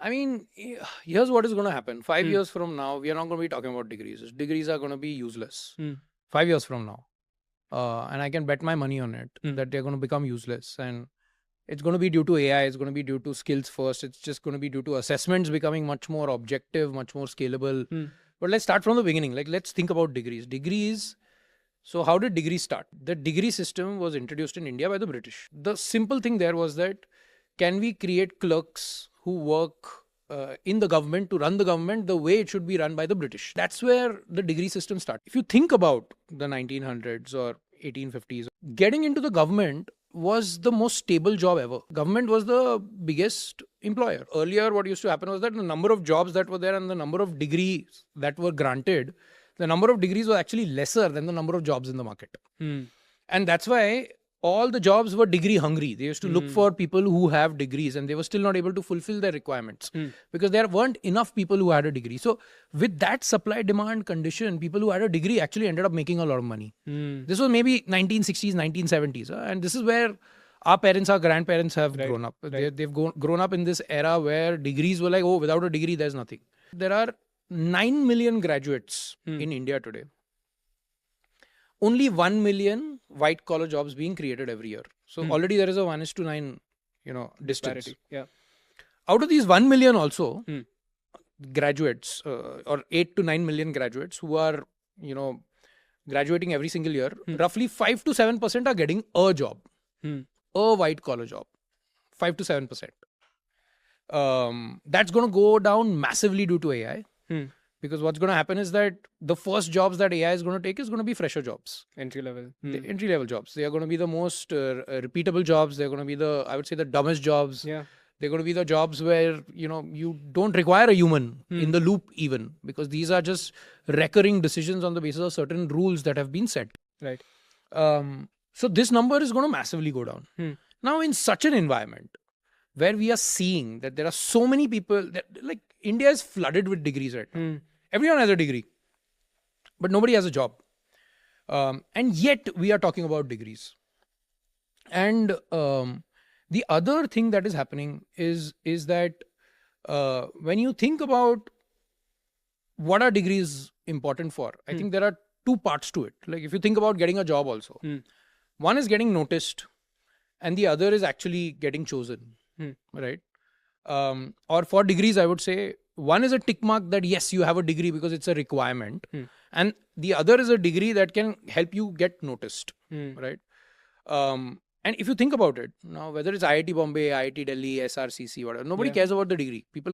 I mean, here's what is going to happen. 5 years from now, we are not going to be talking about degrees. Degrees are going to be useless. 5 years from now. And I can bet my money on it that they're going to become useless. And it's going to be due to AI. It's going to be due to skills first. It's just going to be due to assessments becoming much more objective, much more scalable. But let's start from the beginning. Like, let's think about degrees. Degrees. So how did degrees start? The degree system was introduced in India by the British. The simple thing there was that, can we create clerks who work in the government to run the government the way it should be run by the British? That's where the degree system started. If you think about the 1900s or 1850s, getting into the government was the most stable job ever. Government was the biggest employer. Earlier, what used to happen was that the number of jobs that were there and the number of degrees that were granted, the number of degrees was actually lesser than the number of jobs in the market. And that's why all the jobs were degree hungry. They used to look for people who have degrees, and they were still not able to fulfill their requirements because there weren't enough people who had a degree. So with that supply demand condition, people who had a degree actually ended up making a lot of money. This was maybe 1960s, 1970s. And this is where our parents, our grandparents have grown up. They've grown up in this era where degrees were like, oh, without a degree, there's nothing. There are 9 million graduates in India today. Only 1 million white collar jobs being created every year. So already there is a 1:9, distance. Yeah. Out of these 1 million also, graduates or 8 to 9 million graduates who are, graduating every single year, roughly 5 to 7% are getting a job, a white collar job, 5 to 7%. That's going to go down massively due to AI. Because what's going to happen is that the first jobs that AI is going to take is going to be fresher jobs. Entry level. The entry level jobs. They are going to be the most repeatable jobs. They're going to be the dumbest jobs. Yeah. They're going to be the jobs where, you don't require a human in the loop even, because these are just recurring decisions on the basis of certain rules that have been set. Right. So this number is going to massively go down. Now, in such an environment where we are seeing that there are so many people that, like, India is flooded with degrees right now. Everyone has a degree, but nobody has a job. And yet we are talking about degrees. And the other thing that is happening is that when you think about what are degrees important for, I think there are two parts to it. Like, if you think about getting a job also, one is getting noticed and the other is actually getting chosen, right? Or for degrees, I would say, one is a tick mark that yes, you have a degree because it's a requirement. And the other is a degree that can help you get noticed, right? And if you think about it, now, whether it's IIT Bombay, IIT Delhi, SRCC, whatever, nobody cares about the degree. People